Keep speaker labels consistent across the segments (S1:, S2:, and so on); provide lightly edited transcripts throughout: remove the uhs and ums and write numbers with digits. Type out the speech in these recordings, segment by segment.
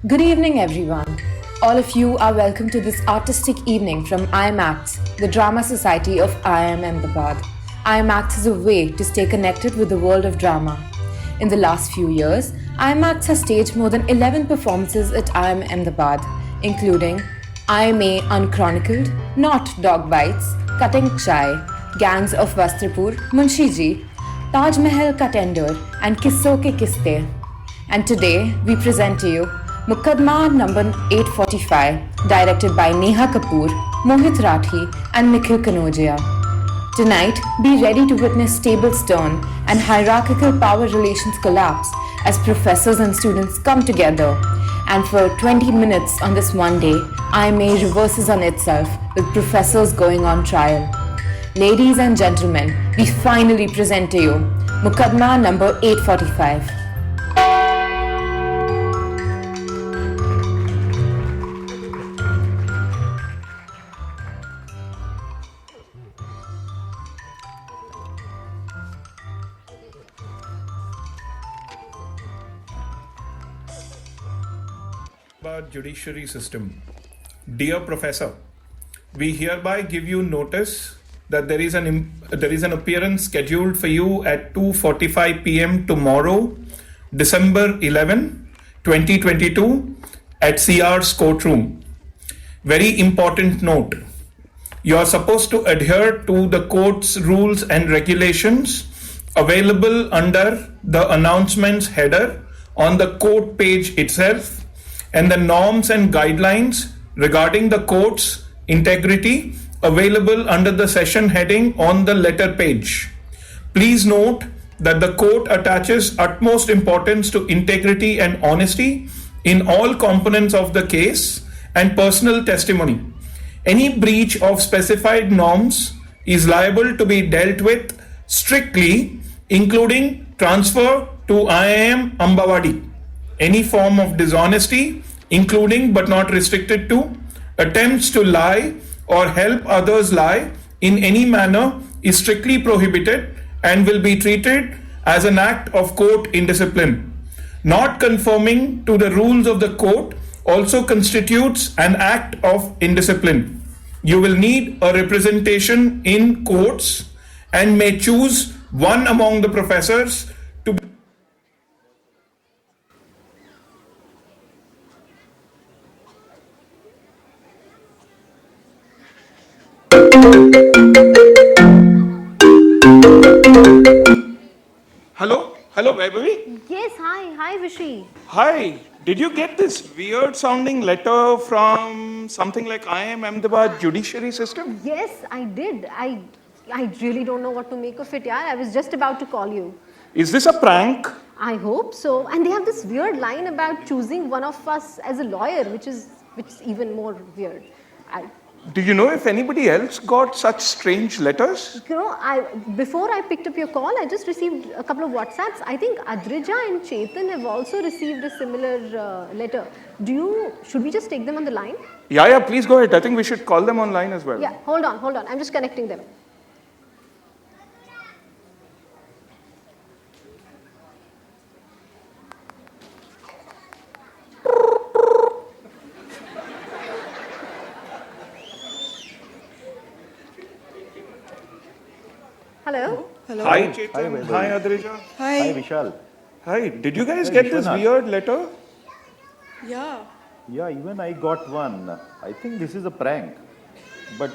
S1: Good evening, everyone. All of you are welcome to this artistic evening from IM Acts, the Drama Society of IM Ahmedabad. IM Acts is a way to stay connected with the world of drama. In the last few years, IM Acts has staged more than 11 performances at IM Ahmedabad, including IMA Unchronicled, Not Dog Bites, Cutting Chai, Gangs of Vastrapur, Munshi Ji, Taj Mahal Ka Tender, and Kisso Ke Kiste. And today we present to you Mukaddma number 845, directed by Neha Kapoor, Mohit Rathi, and Nikhil Kanodia. Tonight, be ready to witness tables turn and hierarchical power relations collapse as professors and students come together. And for 20 minutes on this one day, IMA reverses on itself with professors going on trial. Ladies and gentlemen, we finally present to you Mukaddma number 845.
S2: Judiciary system. Dear Professor, we hereby give you notice that there is an appearance scheduled for you at 2:45 p.m. tomorrow, December 11, 2022, at CR's courtroom. Very important note. You are supposed to adhere to the court's rules and regulations available under the announcements header on the court page itself and the norms and guidelines regarding the court's integrity available under the session heading on the letter page. Please note that the court attaches utmost importance to integrity and honesty in all components of the case and personal testimony. Any breach of specified norms is liable to be dealt with strictly, including transfer to IIM Ambawadi. Any form of dishonesty, including but not restricted to attempts to lie or help others lie in any manner, is strictly prohibited and will be treated as an act of court indiscipline. Not conforming to the rules of the court also constitutes an act of indiscipline. You will need a representation in courts and may choose one among the professors to be. Hello, Vaibhavi?
S3: Yes, hi, Vishy.
S2: Hi, did you get this weird sounding letter from something like IM Ahmedabad judiciary system?
S3: Yes, I did. I really don't know what to make of it, yeah. I was just about to call you.
S2: Is this a prank?
S3: I hope so. And they have this weird line about choosing one of us as a lawyer, which is even more weird.
S2: Do you know if anybody else got such strange letters?
S3: Before I picked up your call, I just received a couple of WhatsApps. I think Adrija and Chetan have also received a similar letter. Should we just take them on the line?
S2: Yeah, please go ahead. I think we should call them online as well.
S3: Yeah, hold on. I'm just connecting them. Hello.
S2: Hi, Chetan. Hi, Adrija.
S4: Hi, Vishal.
S2: Hi, did you guys get this weird letter?
S4: Yeah, even I got one. I think this is a prank. But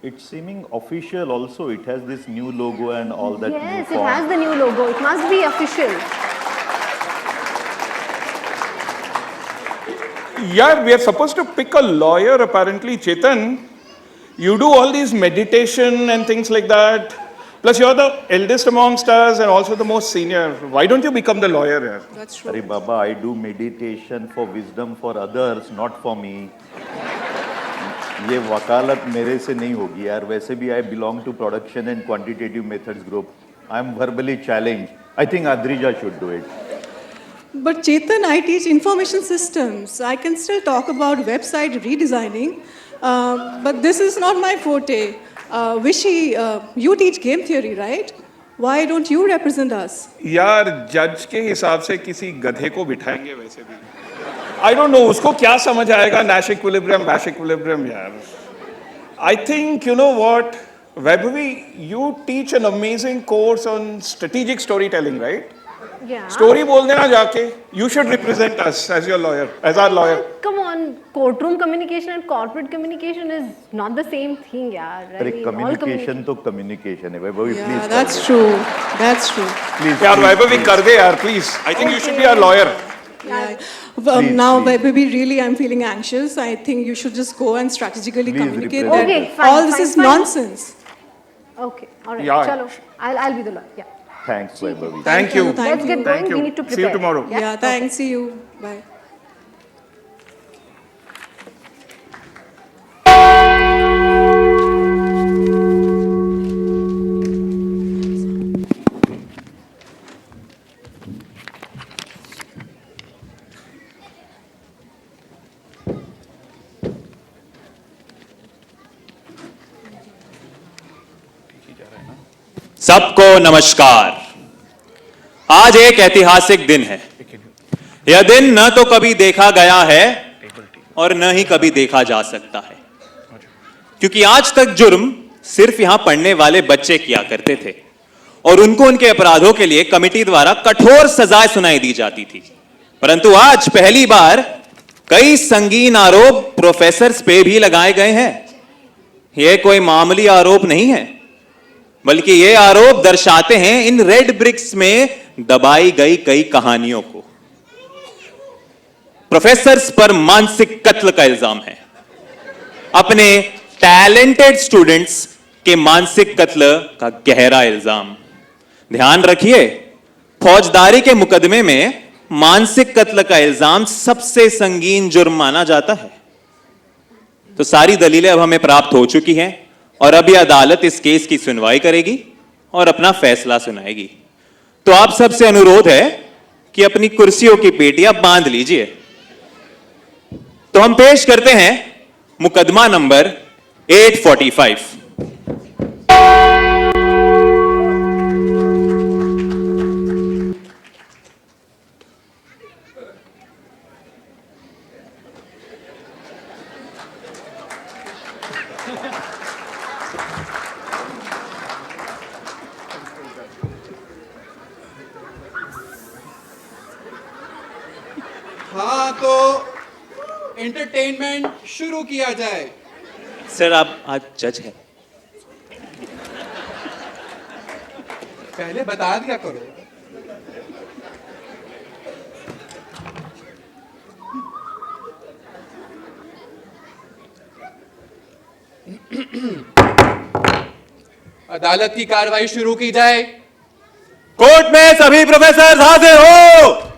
S4: it's seeming official also. It has this new logo and all that.
S3: Yes, it has the new logo. It must be official.
S2: Yeah, we are supposed to pick a lawyer apparently, Chetan. You do all these meditation and things like that. Plus, you're the eldest amongst us and also the most senior. Why don't you become the lawyer here?
S4: That's true. Arey Baba, I do meditation for wisdom for others, not for me. ये वकालत मेरे से नहीं होगी यार. वैसे भी I belong to production and quantitative methods group. I am verbally challenged. I think Adrija should do it.
S5: But Chetan, I teach information systems. I can still talk about website redesigning, but this is not my forte. Vishy, you teach game theory, right? Why don't you represent us?
S2: यार जज के हिसाब से किसी गधे को बिठाएंगे वैसे भी आई डोंट नो उसको क्या समझ आएगा नैश इक्विलिब्रियम बैश इक्विलिब्रियम यार. I think you know what, Vaibhavi, you teach an amazing course on strategic storytelling, right?
S3: Yeah.
S2: Story बोल देना जाके. You should represent us as your lawyer, as our lawyer.
S3: Come on, courtroom communication and corporate communication is not the same thing, yaar.
S4: अरे communication तो communication है. Vaibhavi
S5: Yeah,
S4: please.
S5: that's true. That's true.
S4: Please.
S2: यार
S4: please,
S2: Vaibhavi
S4: please.
S2: कर दे यार please. I think you should be our lawyer.
S5: Yeah.
S4: Please,
S5: Now,
S4: please.
S5: baby, really, I'm feeling anxious. I think you should just go and strategically
S4: Please
S5: communicate
S4: represent
S5: that
S3: us. Okay, fine,
S5: all this
S3: fine,
S5: is
S3: fine.
S5: nonsense.
S3: Okay, all right.
S2: Yeah.
S3: Chalo, I'll be the lawyer. Yeah.
S4: Thanks, Vaibhavi.
S2: Thank you.
S5: Thank
S3: Let's
S5: you.
S3: get going.
S2: Thank you.
S3: We need to prepare.
S2: See you tomorrow.
S5: Yeah, thanks. See you. Bye.
S6: सबको नमस्कार। आज एक ऐतिहासिक दिन है। यह दिन न तो कभी देखा गया है और न ही कभी देखा जा सकता है, क्योंकि आज तक जुर्म सिर्फ यहां पढ़ने वाले बच्चे किया करते थे और उनको उनके अपराधों के लिए कमिटी द्वारा कठोर सजाएं सुनाई दी जाती थी। परंतु आज पहली बार कई संगीन आरोप प्रोफेसर्स पे भी लगाए गए हैं। यह कोई मामूली आरोप नहीं है, बल्कि ये आरोप दर्शाते हैं इन रेड ब्रिक्स में दबाई गई कई कहानियों को। प्रोफेसर्स पर मानसिक कत्ल का इल्जाम है, अपने टैलेंटेड स्टूडेंट्स के मानसिक कत्ल का गहरा इल्जाम। ध्यान रखिए, फौजदारी के मुकदमे में मानसिक कत्ल का इल्जाम सबसे संगीन जुर्म माना जाता है। तो सारी दलीलें अब हमें प्राप्त हो चुकी हैं और अभी अदालत इस केस की सुनवाई करेगी और अपना फैसला सुनाएगी। तो आप सबसे अनुरोध है कि अपनी कुर्सियों की पेटियां बांध लीजिए। तो हम पेश करते हैं मुकदमा नंबर 845।
S7: हाँ, तो एंटरटेनमेंट शुरू किया जाए।
S6: सर, आप आज जज हैं।
S7: पहले बता दिया करो। अदालत की कार्रवाई शुरू की जाए।
S6: कोर्ट में सभी प्रोफेसर हाजिर हो।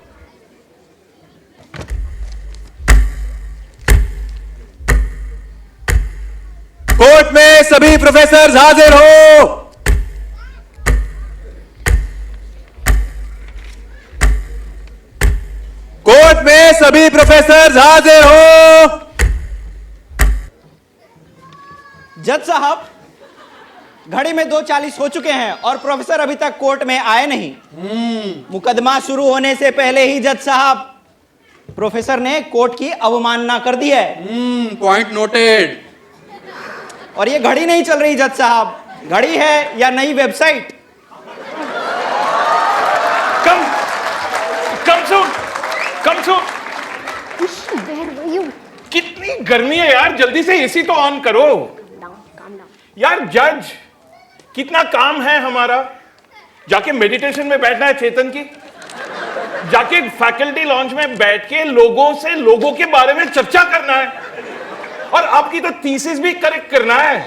S6: कोर्ट में सभी प्रोफेसर हाजिर हो। कोर्ट में सभी प्रोफेसर हाजिर हो।
S8: जज साहब, घड़ी में 2:40 हो चुके हैं और प्रोफेसर अभी तक कोर्ट में आए नहीं। मुकदमा शुरू होने से पहले ही जज साहब, प्रोफेसर ने कोर्ट की अवमानना कर दी है।
S7: Point noted.
S8: और ये घड़ी नहीं चल रही जज साहब, घड़ी है या नई website.
S2: Come soon.
S3: Where were you?
S2: कितनी गर्मी है यार, जल्दी से एसी तो ऑन करो।
S3: Calm down.
S2: यार जज, कितना काम है हमारा। जाके मेडिटेशन में बैठना है चेतन की, जाके फैकल्टी लॉन्च में बैठ के लोगों से लोगों के बारे में चर्चा करना है, और आपकी तो थीसिस भी करेक्ट करना है।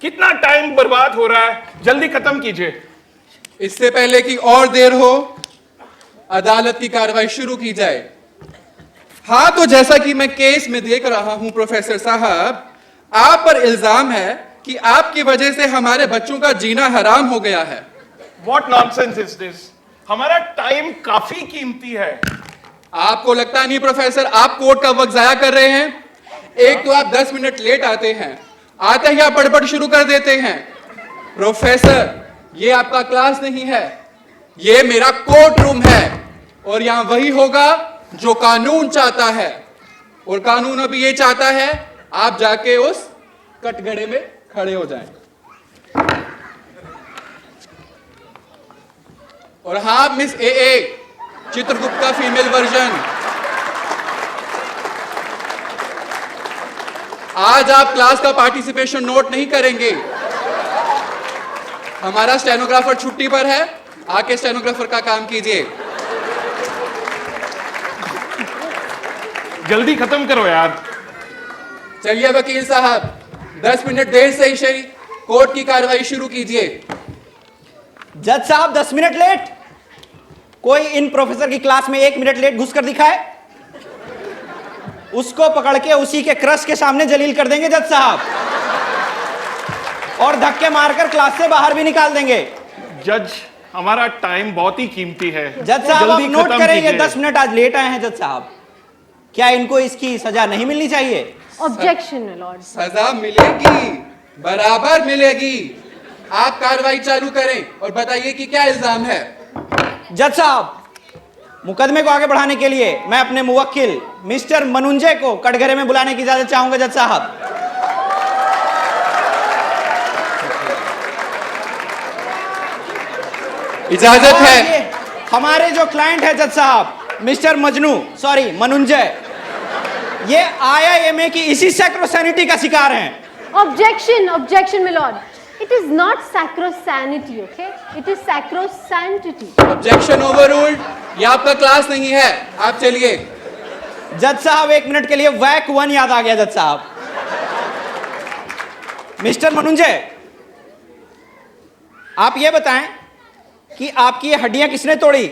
S2: कितना टाइम बर्बाद हो रहा है, जल्दी खत्म कीजिए।
S7: इससे पहले कि और देर हो, अदालत की कार्रवाई शुरू की जाए। हाँ, तो जैसा कि मैं केस में देख रहा हूं प्रोफेसर साहब, आप पर इल्जाम है कि आपकी वजह से हमारे बच्चों का जीना हराम हो गया है।
S2: What nonsense is this? हमारा टाइम काफी कीमती है।
S7: आपको लगता नहीं प्रोफेसर, आप कोर्ट का वक्त जाया कर रहे हैं? एक तो आप 10 मिनट लेट आते हैं, आते ही आप पढ़ शुरू कर देते हैं। प्रोफेसर, ये आपका क्लास नहीं है, ये मेरा कोर्ट रूम है और यहां वही होगा जो कानून चाहता है, और कानून अभी ये चाहता है आप जाके उस कटघरे में खड़े हो जाएं। और हाँ मिस ए चित्रगुप्त का फीमेल वर्जन, आज आप क्लास का पार्टिसिपेशन नोट नहीं करेंगे। हमारा स्टेनोग्राफर छुट्टी पर है, आके स्टेनोग्राफर का काम कीजिए।
S2: जल्दी खत्म करो यार।
S7: चलिए वकील साहब, 10 मिनट देर से ही कोर्ट की कार्रवाई शुरू कीजिए।
S8: जज साहब 10 मिनट लेट? कोई इन प्रोफेसर की क्लास में 1 मिनट लेट घुस कर दिखाए, उसको पकड़ के उसी के क्रश के सामने जलील कर देंगे जज साहब, और धक्के मारकर क्लास से बाहर भी निकाल देंगे।
S2: जज, हमारा टाइम बहुत ही कीमती है।
S8: जज साहब आप
S2: जल्दी
S8: नोट
S2: खत्म
S8: करेंगे,
S2: कीजिए।
S8: 10 मिनट आज लेट आए हैं जज साहब, क्या इनको इसकी सजा नहीं मिलनी चाहिए?
S3: Objection, my lord.
S7: सजा मिलेगी, बराबर मिलेगी। आप कार्रवाई चालू करें और बताइए कि क्या इल्जाम है।
S8: जज साहब, मुकदमे को आगे बढ़ाने के लिए मैं अपने मुवक्किल मिस्टर मनुंजय को कटघरे में बुलाने की इजाजत चाहूंगा जज साहब।
S7: इजाजत
S8: और
S7: है।
S8: ये हमारे जो क्लाइंट है जज साहब, मिस्टर मनुंजय, ये IIMA की इसी सैक्रोसैनिटी का शिकार हैं।
S3: Objection, my lord. It is not sacrosanity, okay? It is sacrosanctity.
S7: Objection overruled. ये आपका क्लास नहीं है, आप चलिए।
S8: जज साहब 1 मिनट के लिए वैक 1 याद आ गया जज साहब। मिस्टर मनुंजय, आप ये बताएं कि आपकी ये हड्डियां किसने तोड़ी,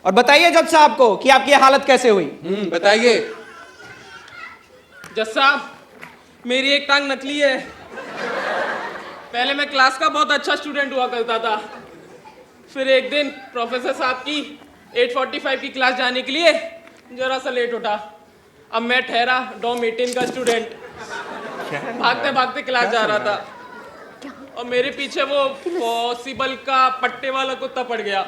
S8: और बताइए जज साहब को कि आपकी ये हालत कैसे हुई।
S7: बताइए।
S9: जज साहब, मेरी एक टांग नकली है। पहले मैं क्लास का बहुत अच्छा स्टूडेंट हुआ करता था, फिर एक दिन प्रोफेसर साहब की 8:45 की क्लास जाने के लिए जरा सा लेट उठा। अब मैं ठहरा डॉम 18 का स्टूडेंट, भागते भागते क्लास जा रहा था, और मेरे पीछे वो पॉसिबल का पट्टे वाला कुत्ता पड़ गया।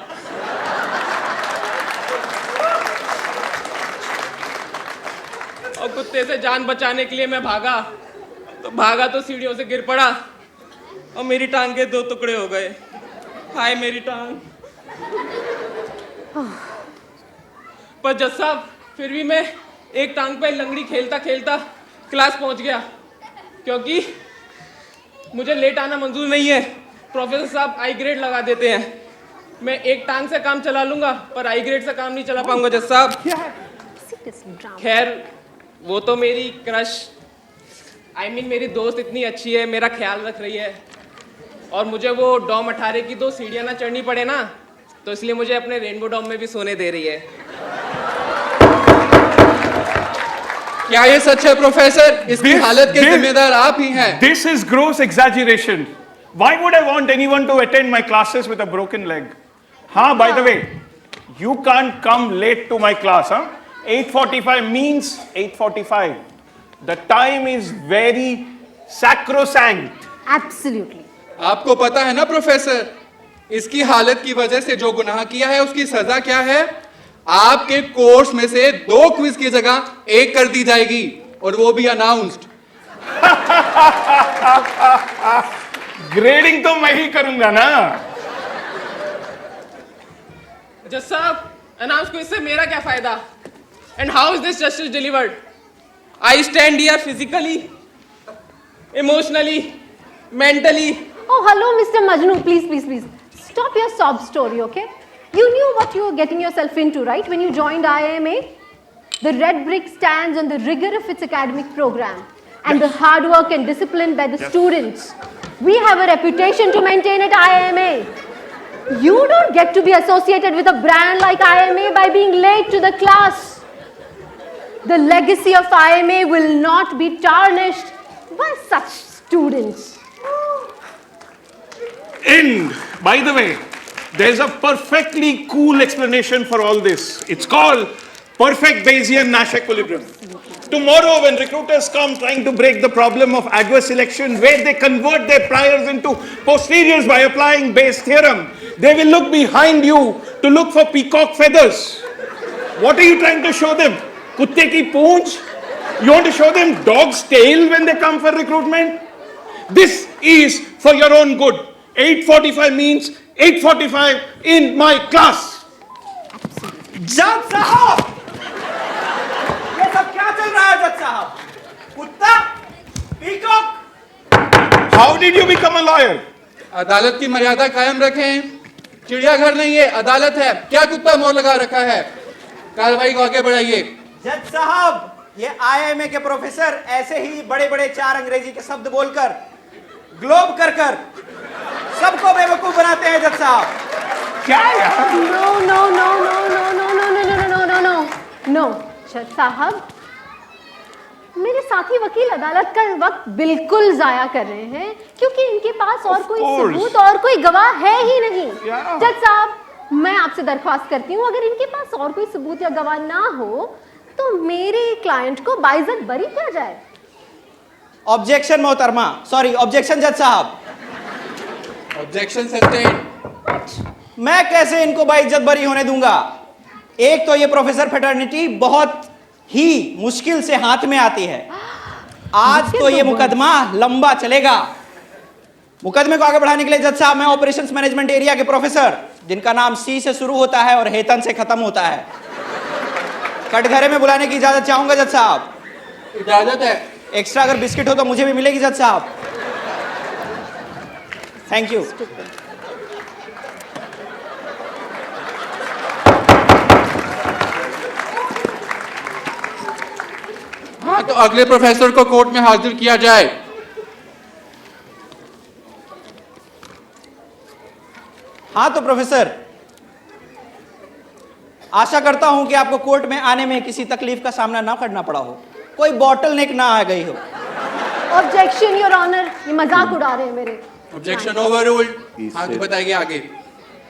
S9: और कुत्ते से जान बचाने के लिए मैं भागा तो सीढ़ियों से गिर पड़ा और मेरी टांग के 2 टुकड़े हो गए। हाय मेरी टांग। पर जज साहब, फिर भी मैं एक टांग पे लंगड़ी खेलता खेलता क्लास पहुंच गया, क्योंकि मुझे लेट आना मंजूर नहीं है। प्रोफेसर साहब आई ग्रेड लगा देते हैं। मैं एक टांग से काम चला लूंगा, पर आई ग्रेड से काम नहीं चला पाऊंगा जज साहब। खैर, वो तो मेरी क्रश मेरी दोस्त इतनी अच्छी है, मेरा ख्याल रख रही है, और मुझे वो डॉम 18 की 2 सीढ़ियां ना चढ़नी पड़े ना, तो इसलिए मुझे अपने रेनबो डॉम में भी सोने दे रही है।
S7: क्या ये सच है प्रोफेसर? इसकी हालत के जिम्मेदार आप ही हैं।
S2: This is gross exaggeration. Why would I want anyone to attend my classes with a broken leg? हाँ, by the way, you can't come late to my class, huh? 8:45 means 8:45. The time is very sacrosanct.
S3: Absolutely.
S7: आपको पता है ना professor, इसकी हालत की वजह से जो गुनाह किया है उसकी सजा क्या है? आपके कोर्स में से 2 क्विज की जगह 1 कर दी जाएगी, और वो भी अनाउंस्ड।
S2: ग्रेडिंग तो मैं ही करूंगा ना।
S9: जज साहब, अनाउंस को इससे मेरा क्या फायदा? And how is this justice delivered? I stand here physically, emotionally, mentally.
S3: Oh, hello, Mr. Majnu. Please. Stop your sob story, okay? You knew what you were getting yourself into, right? When you joined IIMA? The red brick stands on the rigor of its academic program and the hard work and discipline by the students. We have a reputation to maintain at IIMA. You don't get to be associated with a brand like IIMA by being late to the class. The legacy of IIMA will not be tarnished by such students.
S2: And by the way, there's a perfectly cool explanation for all this. It's called perfect Bayesian-Nash equilibrium. Tomorrow, when recruiters come trying to break the problem of adverse selection, where they convert their priors into posteriors by applying Bayes' theorem, they will look behind you to look for peacock feathers. What are you trying to show them? Kutte ki poonch? You want to show them dog's tail when they come for recruitment? This is for your own good. 8:45 means 8:45 in my class.
S8: जज साहब, ये सब क्या चल रहा है जज साहब? कुत्ता, peacock.
S2: How did you become a lawyer?
S7: अदालत की मर्यादा कायम रखें। चिड़ियाघर नहीं है, अदालत है। क्या कुत्ता मोर लगा रखा है? कार्रवाई को आगे बढ़ाइए।
S8: जज साहब, ये आईएमए के प्रोफेसर ऐसे ही बड़े बड़े 4 अंग्रेजी के शब्द बोलकर ग्लोब कर कर सबको बेवकूफ बनाते हैं जज साहब।
S2: क्या यार?
S3: नो जज साहब, मेरे साथी वकील अदालत का वक्त बिल्कुल जाया कर रहे हैं क्योंकि इनके पास और कोई सबूत और कोई गवाह है ही नहीं। जज साहब, मैं आपसे दरख्वास्त करती हूँ, अगर इनके पास और कोई सबूत या गवाह ना हो तो मेरे क्लाइंट को बाइज्जत बरी किया जाए।
S8: ऑब्जेक्शन मोहतरमा, सॉरी ऑब्जेक्शन जज साहब।
S7: Objection sustain.
S8: मैं कैसे इनको बाइज्जत बरी होने दूंगा? एक तो ये प्रोफेसर फ्रेटर्निटी बहुत ही मुश्किल से हाथ में आती है। आज तो ये मुकदमा लंबा चलेगा। मुकदमे को आगे बढ़ाने के लिए जज साहब, मैं ऑपरेशंस मैनेजमेंट एरिया के प्रोफेसर जिनका नाम सी से शुरू होता है और हेतन से खत्म होता है, कटघरे में बुलाने की इजाजत चाहूंगा जज साहब।
S7: इजाजत है।
S8: एक्स्ट्रा अगर बिस्किट हो तो मुझे भी मिलेगी जज साहब। Thank you.
S7: हाँ, तो अगले प्रोफेसर को कोर्ट में हाजिर किया जाए।
S8: हाँ तो प्रोफेसर, आशा करता हूं कि आपको कोर्ट में आने में किसी तकलीफ का सामना ना करना पड़ा हो, कोई बॉटल नेक ना आ गई हो।
S3: ऑब्जेक्शन योर ऑनर, ये मजाक उड़ा रहे हैं मेरे।
S7: Objection overruled. हाँ, तो बताइए आगे।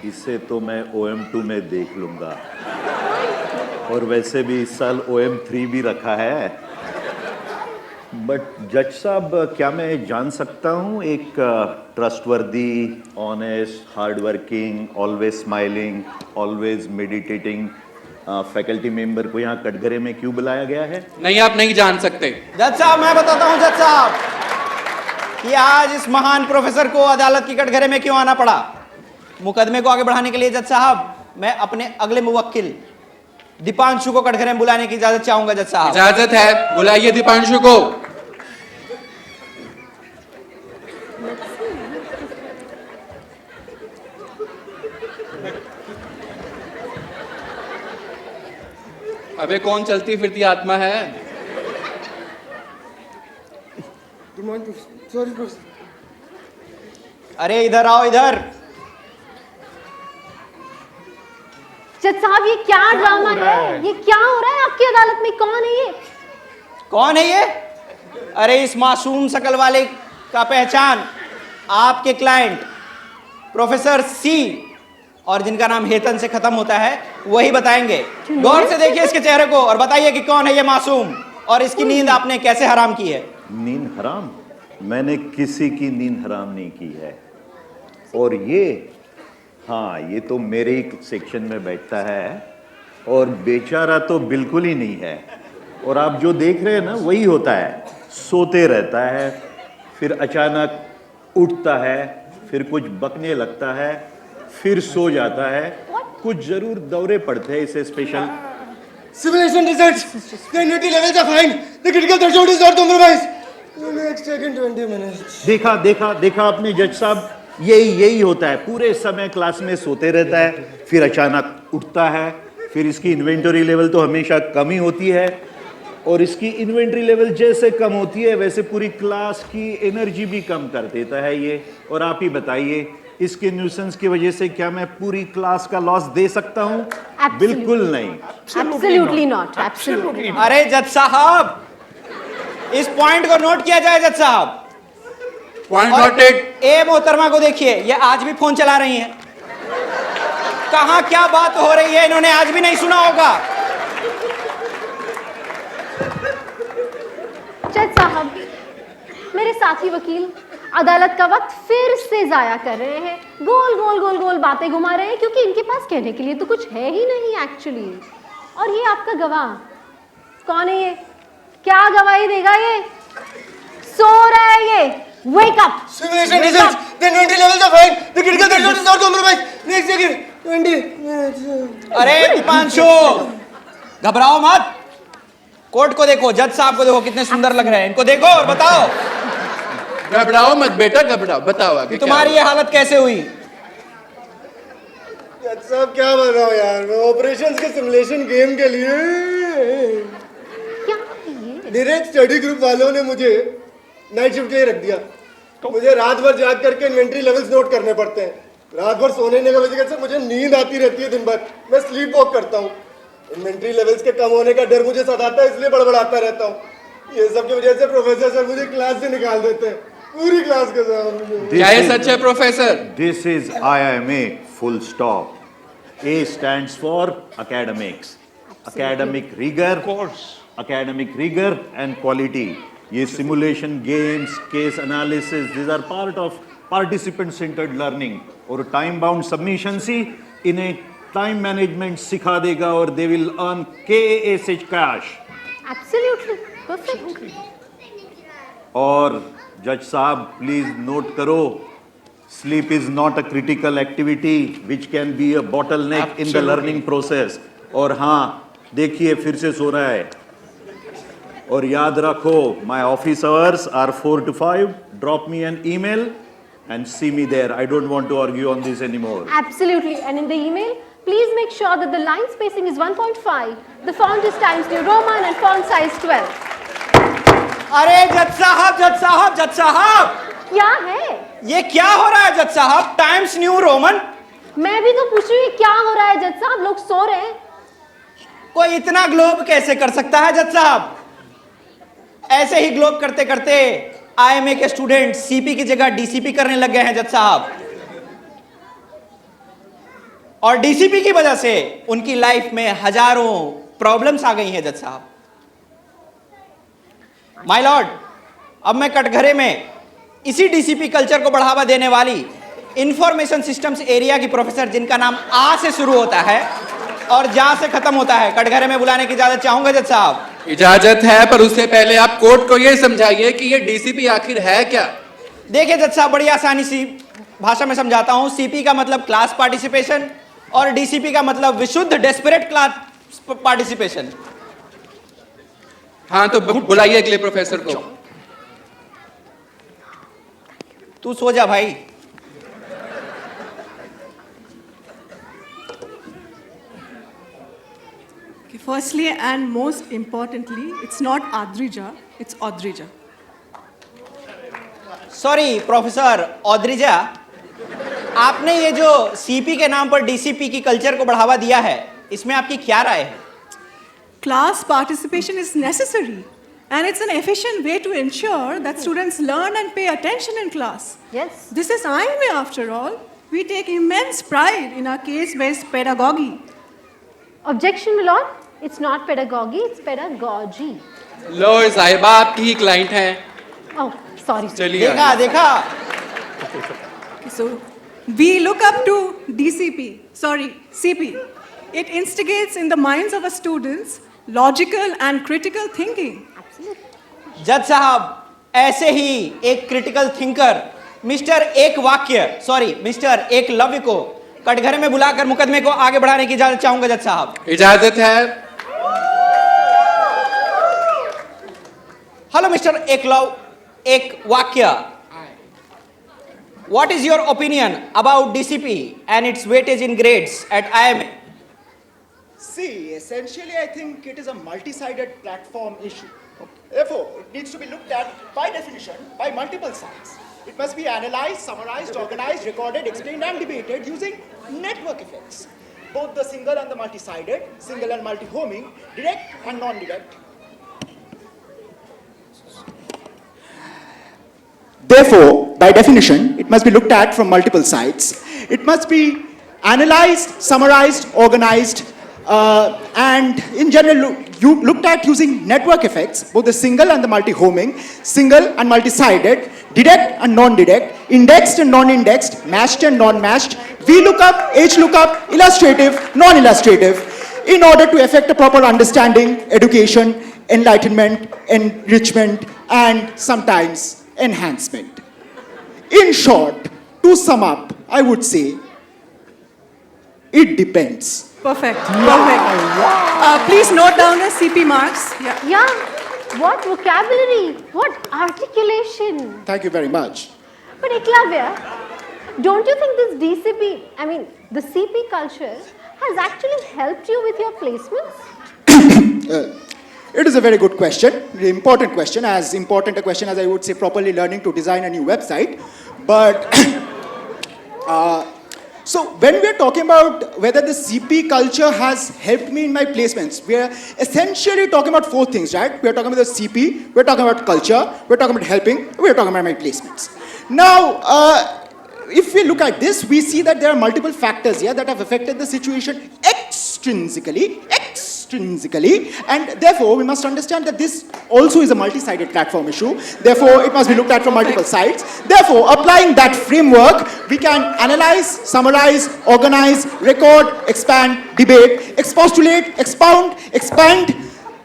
S4: इसे तो मैं OM2 में देख लूंगा, और वैसे भी इस साल OM3 भी रखा है। बट जज साहब, क्या मैं जान सकता हूँ एक trustworthy, honest, hardworking, always smiling, always meditating faculty member को यहाँ कटघरे में क्यों बुलाया गया है?
S7: नहीं, आप नहीं जान सकते।
S8: जज साहब, मैं बताता हूं जज साहब कि आज इस महान प्रोफेसर को अदालत की कटघरे में क्यों आना पड़ा। मुकदमे को आगे बढ़ाने के लिए जज साहब, मैं अपने अगले मुवक्किल दीपांशु को कटघरे में बुलाने की इजाजत चाहूंगा जज साहब।
S7: इजाजत है, बुलाइए दीपांशु को। अबे कौन चलती फिरती आत्मा है?
S8: अरे इधर आओ, इधर।
S3: जज साहब, ये क्या ड्रामा है? ये क्या हो रहा है आपकी अदालत में? कौन है ये?
S8: कौन है ये? अरे इस मासूम शकल वाले का पहचान आपके क्लाइंट प्रोफेसर सी और जिनका नाम हेतन से खत्म होता है वही बताएंगे। गौर से देखिए इसके चेहरे को और बताइए कि कौन है ये मासूम और इसकी नींद आपने कैसे हराम की है।
S4: नींद हराम? मैंने किसी की नींद हराम नहीं की है। और ये, हाँ, ये तो मेरे ही सेक्शन में बैठता है और बेचारा तो बिल्कुल ही नहीं है। और आप जो देख रहे हैं ना, वही होता है। सोते रहता है, फिर अचानक उठता है, फिर कुछ बकने लगता है, फिर सो जाता है। कुछ जरूर दौरे पड़ते हैं इसे special.
S10: Simulation results. The immunity levels are fine. The critical threshold is not compromised. Next second 20 minutes.
S4: देखा देखा देखा आपने जज साहब, यही होता है। पूरे समय क्लास में सोते रहता है, फिर अचानक उठता है, फिर इसकी इन्वेंटरी लेवल तो हमेशा कम ही होती है, और इसकी इन्वेंटरी लेवल जैसे कम होती है वैसे पूरी क्लास की एनर्जी भी कम कर देता है ये। और आप ही बताइए, इसके न्यूसेंस की वजह से क्या मैं पूरी क्लास का लॉस दे सकता हूँ? बिल्कुल नहीं।
S3: Absolutely not. Absolutely not.
S8: अरे जज साहब, इस पॉइंट को नोट किया जाए जज साहब।
S7: Point noted.
S8: ए मोहतरमा को देखिए, ये आज भी फोन चला रही हैं। कहां क्या बात हो रही है इन्होंने आज भी नहीं सुना होगा।
S3: जज साहब, मेरे साथी वकील अदालत का वक्त फिर से जाया कर रहे हैं, गोल गोल गोल गोल बातें घुमा रहे हैं क्योंकि इनके पास कहने के लिए तो कुछ है ही नहीं एक्चुअली। और ये आपका गवाह कौन है? ये क्या गवाही देगा? ये सो रहा है ये। Wake up.
S10: Simulation results. The inventory levels are fine. The critical threshold is not compromised. Next second. 20 minutes.
S8: अरे दीपांशु, घबराओ मत। कोर्ट को देखो, जज साहब को देखो, कितने सुंदर लग रहे हैं। इनको देखो और बताओ।
S7: घबराओ मत बेटा, घबराओ। बताओ आगे
S8: तुम्हारी ये हालत कैसे हुई?
S10: जज साहब क्या बोल रहा हूँ यार मैं ऑपरेशंस के सिमुलेशन गेम के लिए
S3: क्या है ये?
S10: डायरेक्ट स्टडी ग्रुप वालों ने मुझे नाइट शिफ्ट के लिए रख दिया। मुझे रात भर जाग करके इन्वेंट्री लेवल्स नोट करने पड़ते हैं। रात भर सोने की वजह से मुझे नींद आती रहती है। दिन भर मैं स्लीप वॉक करता हूँ। इन्वेंट्री लेवल्स के कम होने का डर मुझे सताता है, इसलिए बड़बड़ाता रहता हूँ। ये सब की वजह से प्रोफेसर सर मुझे क्लास से निकाल देते हैं, पूरी क्लास के सामने।
S7: क्या ये सच है professor?
S4: This is IMA, full stop. A stands for academics. Academic rigor, academic rigor and quality. ये simulation games, case analysis, these are part of participant-centered learning. और time bound submissions ही इन्हें time management सिखा देगा और they will earn KAS cash.
S3: Absolutely perfect.
S4: और जज साहब please note करो, sleep is not a critical activity which can be a bottleneck in the learning process. और हाँ देखिए फिर से सो रहा है। और याद रखो, my office hours are 4 to 5. Drop me an email and see me there. I don't want to argue on this anymore.
S3: Absolutely. And in the email, please make sure that the line spacing is 1.5, the font is Times New Roman and font size 12.
S8: अरे जज साहब, जज साहब, जज साहब,
S3: क्या है?
S8: ये क्या हो रहा है जज साहब? Times new Roman?
S3: मैं भी तो पूछ रही हूँ क्या हो रहा है जज साहब? लोग सो रहे हैं।
S8: कोई इतना ग्लोब कैसे कर सकता है जज साहब? ऐसे ही ग्लोब करते करते आईएमए के स्टूडेंट सीपी की जगह डीसीपी करने लग गए हैं जज साहब। और डीसीपी की वजह से उनकी लाइफ में हजारों प्रॉब्लम्स आ गई हैं जज साहब। माय लॉर्ड, अब मैं कटघरे में इसी डीसीपी कल्चर को बढ़ावा देने वाली इंफॉर्मेशन सिस्टम्स एरिया की प्रोफेसर, जिनका नाम आ से शुरू होता है और जा से खत्म होता है, कटघरे में बुलाने की इजाजत चाहूंगा जज साहब।
S7: इजाजत है, पर उससे पहले आप कोर्ट को यह समझाइए कि ये डीसीपी आखिर है क्या?
S8: देखिए जज साहब, बड़ी आसानी सी भाषा में समझाता हूं। सीपी का मतलब क्लास पार्टिसिपेशन और डीसीपी का मतलब विशुद्ध डेस्परेट क्लास पार्टिसिपेशन।
S7: हाँ तो बुलाइए अगले प्रोफेसर को।
S8: तू सो जा भाई।
S5: Firstly and most importantly, it's not Adrija, it's Audrija.
S8: Sorry professor Audrija, आपने ये जो सीपी के नाम पर डीसीपी की कल्चर को बढ़ावा दिया है, इसमें आपकी क्या राय है?
S5: Class participation is necessary and it's an efficient way to ensure that students learn and pay attention in class.
S3: Yes.
S5: This is IMA after all. We take immense pride in our case-based pedagogy.
S3: Objection, my lord. It's not pedagogy, it's pedagogy.
S7: लो साहिबा, आपकी ही client हैं।
S3: Oh, sorry.
S7: चलिए
S8: देखा देखा।
S5: So, we look up to CP. It instigates in the minds of our students logical and critical thinking.
S8: जज साहब, ऐसे ही एक क्रिटिकल थिंकर मिस्टर एक लव्य को कटघरे में बुलाकर मुकदमे को आगे बढ़ाने की इजाजत चाहूंगा जज साहब।
S7: इजाजत है।
S8: हेलो मिस्टर एक वाक्य, what is your opinion about DCP and its weightage in grades at IMA?
S11: See, essentially I think it is a multi-sided platform issue. Therefore, it needs to be looked at by definition by multiple sides. It must be analyzed, summarized, organized, recorded, explained and debated using network effects. Both the single and the multi-sided, single and multi-homing, direct and non-direct. Therefore, by definition, it must be looked at from multiple sides. It must be analyzed, summarized, organized, and in general looked at using network effects, both the single and the multi-homing, single and multi-sided, direct and non-direct, indexed and non-indexed, matched and non-matched, VLOOKUP, HLOOKUP, illustrative, non-illustrative. in order to effect a proper understanding, education, enlightenment, enrichment, and sometimes enhancement. In short, to sum up, I would say, it depends.
S5: Perfect. Perfect. Please note down the CP marks. Yeah.
S3: Yeah. What vocabulary? What articulation?
S11: Thank you very much.
S3: But Eklavya, don't you think this DCP, I mean, the CP culture has actually helped you with your placements?
S11: It is a very good question, an important question, as important a question as I would say properly learning to design a new website. But so when we are talking about whether the CP culture has helped me in my placements, we are essentially talking about four things, right? We are talking about the CP, we are talking about culture, we are talking about helping, we are talking about my placements. Now, if we look at this, we see that there are multiple factors here that have affected the situation extrinsically, and therefore we must understand that this also is a multi-sided platform issue. Therefore, it must be looked at from multiple sides. Therefore, applying that framework, we can analyze, summarize, organize, record, expand, debate, expostulate, expound, expand,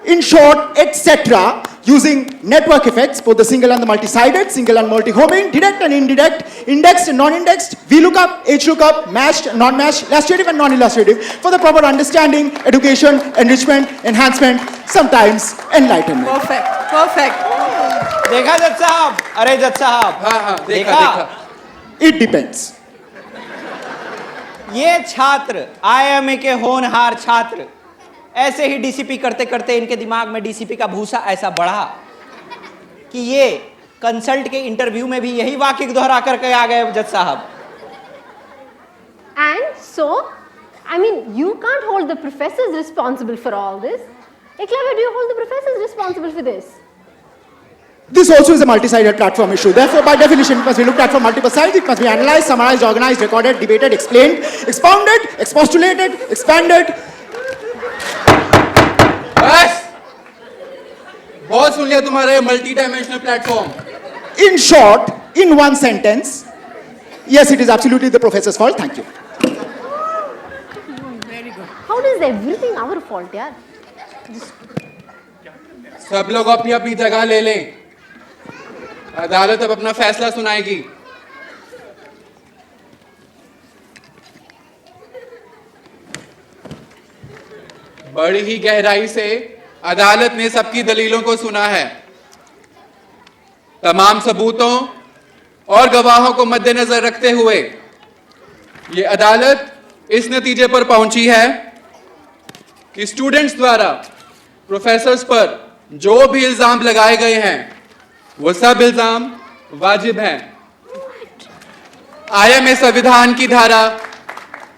S11: in short, etc., using network effects, both the single and the multi-sided, single and multi-homing, direct and indirect, indexed and non-indexed, VLOOKUP, HLOOKUP, matched and non-matched, illustrative and non-illustrative, for the proper understanding, education, enrichment, enhancement, sometimes enlightenment.
S5: Perfect. Perfect.
S8: देखा जज साहब? अरे जज साहब,
S7: हाँ, देखा।
S11: It depends.
S8: ये छात्र IIMA के होनहार छात्र ऐसे ही डीसीपी करते करते इनके दिमाग में डीसीपी का भूसा ऐसा बढ़ा कि ये कंसल्ट के इंटरव्यू में भी यही वाक्य दोहरा करके आ गए जज साहब.
S3: And so, I mean, you can't hold the professors responsible for all this. Eklavya, do you hold the professors responsible for this?
S11: This also is a multi-sided platform issue. Therefore, by definition, it must be looked at from multiple sides. It must be analyzed, summarized, organized, recorded, debated, explained, expounded, expostulated, expanded.
S7: बस बहुत सुन लिया तुम्हारा ये multi dimensional platform.
S11: In short, in one sentence, yes, it is absolutely the professor's fault. Thank you.
S3: How is everything our fault, yaar?
S7: सब लोग अपनी अपनी जगह ले लें. अदालत अब अपना फैसला सुनाएगी. बड़ी ही गहराई से अदालत ने सबकी दलीलों को सुना है. तमाम सबूतों और गवाहों को मद्देनजर रखते हुए ये अदालत इस नतीजे पर पहुंची है कि स्टूडेंट्स द्वारा प्रोफेसर्स पर जो भी इल्जाम लगाए गए हैं वो सब इल्जाम वाजिब हैं. IIMA संविधान की धारा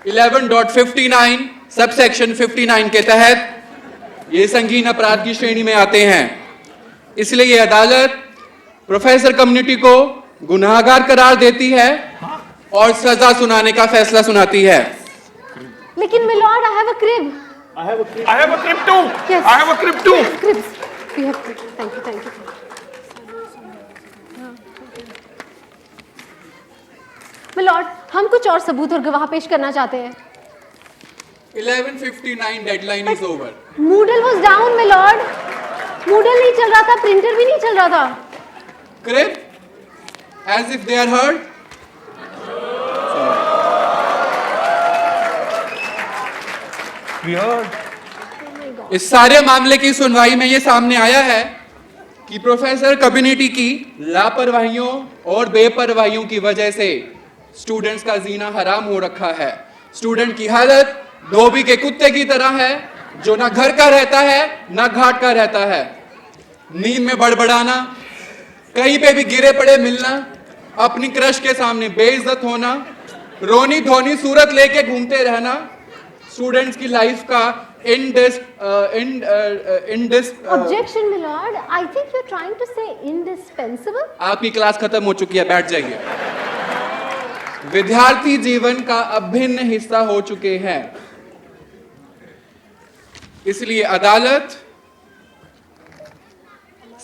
S7: 11.59 सबसेक्शन 59 के तहत ये संगीन अपराध की श्रेणी में आते हैं. इसलिए ये अदालत प्रोफेसर कम्युनिटी को गुनाहगार करार देती है और सजा सुनाने का फैसला सुनाती है.
S3: लेकिन milord, I have a crib.
S2: I have a crib too.
S3: Yes.
S2: I have a crib too.
S3: Cribs. We have cribs. Thank you, thank you. Milord, हम कुछ और सबूत और गवाह पेश करना चाहते हैं.
S7: 11:59 deadline is over.
S3: Moodle was down, milord. Moodle नहीं चल रहा था, प्रिंटर भी नहीं चल रहा था.
S7: Crib? As if they are heard?
S2: We heard.
S7: इस सारे मामले की सुनवाई में ये सामने आया है कि प्रोफेसर कम्युनिटी की लापरवाहियों और बेपरवाहियों की वजह से स्टूडेंट्स का जीना हराम हो रखा है. स्टूडेंट की हालत धोबी के कुत्ते की तरह है जो ना घर का रहता है ना घाट का रहता है. नींद में बड़बड़ाना, कहीं पे भी गिरे पड़े मिलना, अपनी क्रश के सामने बेइज्जत होना, रोनी धोनी सूरत लेके घूमते रहना स्टूडेंट्स की लाइफ का
S3: Objection, milord. I think you're trying to say indispensable.
S7: आपकी क्लास खत्म हो चुकी है, बैठ जाइए. विद्यार्थी जीवन का अभिन्न हिस्सा हो चुके हैं. इसलिए अदालत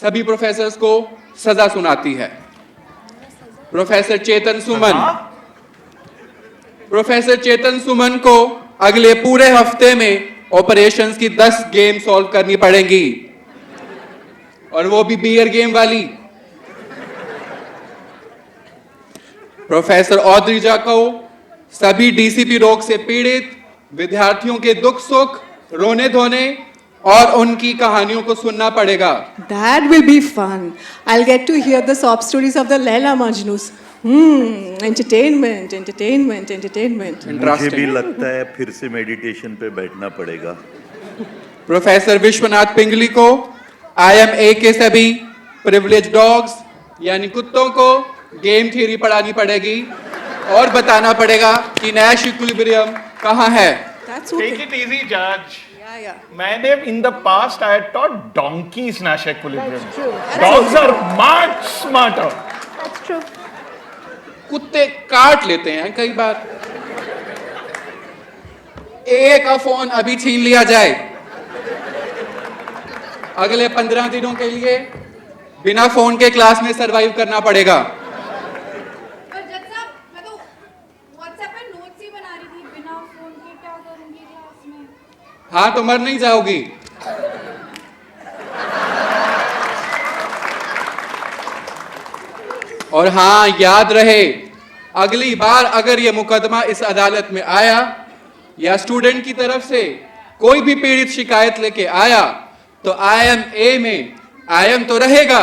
S7: सभी प्रोफेसर्स को सजा सुनाती है. प्रोफेसर चेतन सुमन को अगले पूरे हफ्ते में ऑपरेशंस की 10 गेम सॉल्व करनी पड़ेंगी, और वो भी बियर गेम वाली। प्रोफेसर ऑद्रिजा को सभी डीसीपी रोग से पीड़ित विद्यार्थियों के दुख सुख, रोने धोने और उनकी कहानियों को सुनना पड़ेगा।
S5: That will be fun. I'll get to hear the sob stories of the Laila Majnus. Entertainment, entertainment, entertainment.
S4: मुझे भी लगता है फिर से मेडिटेशन पे बैठना पड़ेगा।
S7: प्रोफेसर विश्वनाथ पिंगली को IMA के सभी प्रिविलेज डॉग्स यानी कुत्तों को गेम थ्योरी पढ़ानी पड़ेगी और बताना पड़ेगा कि नैश इक्विलिब्रियम कहाँ है।
S5: That's
S2: Take
S5: okay.
S2: it easy, Judge.
S5: Yeah.
S2: मैंने in the past I had taught donkeys Nash equilibrium.
S3: That's true.
S2: Dogs are much smarter.
S3: That's true.
S7: कुत्ते काट लेते हैं कई बार। AA का फोन अभी छीन लिया जाए, अगले 15 दिनों के लिए बिना फोन के क्लास में सरवाइव करना पड़ेगा।
S12: पर जज साहब, मैं तो व्हाट्सएप पे नोट्स ही बना रही थी बिना फोन के, क्या करूंगी क्लास में?
S7: हाँ तो मर नहीं जाओगी। और हाँ याद रहे, अगली बार अगर यह मुकदमा इस अदालत में आया या स्टूडेंट की तरफ से कोई भी पीड़ित शिकायत लेके आया तो IMA में IM तो रहेगा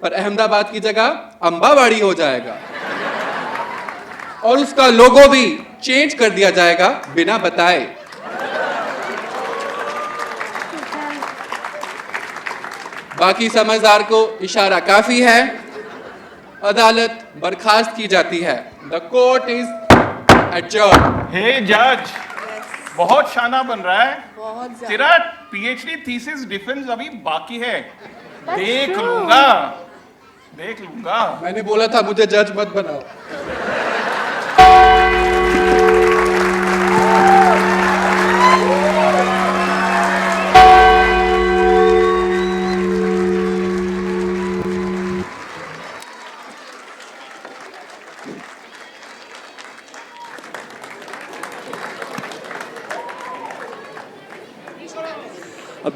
S7: पर अहमदाबाद की जगह अंबावाड़ी हो जाएगा, और उसका लोगो भी चेंज कर दिया जाएगा बिना बताए। बाकी समझदार को इशारा काफी है, अदालत बर्खास्त की जाती है। The court is adjourned।
S2: Hey, Judge. बहुत शाना बन रहा है।
S5: बहुत ज्यादा।
S2: तेरा PhD थीसिस डिफेंस अभी बाकी है। देख लूंगा।
S7: मैंने बोला था मुझे जज मत बनाओ।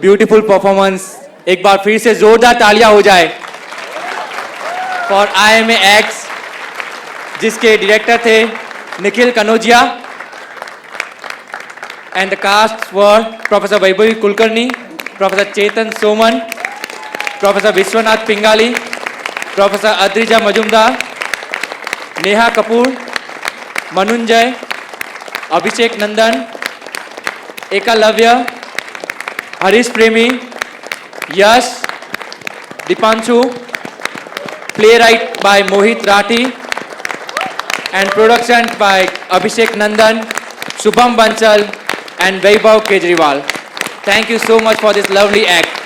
S8: ब्यूटीफुल परफॉर्मेंस, एक बार फिर से जोरदार तालियां हो जाए फॉर IMA एक्स, जिसके डायरेक्टर थे Nikhil Kanaujia and the cast were professor Vaibhavi Kulkarni, professor Chetan Soman, professor Vishwanath Pingali, professor Adrija Majumdar, Neha Kapoor, Manunjay, Abhishek Nandan, Eklavya, Harish Premi, Yash, Deepanshu, playwright by Mohit Rathi, and production by Abhishek Nandan, Shubham Bansal, and Vaibhav Kejriwal. Thank you so much for this lovely act.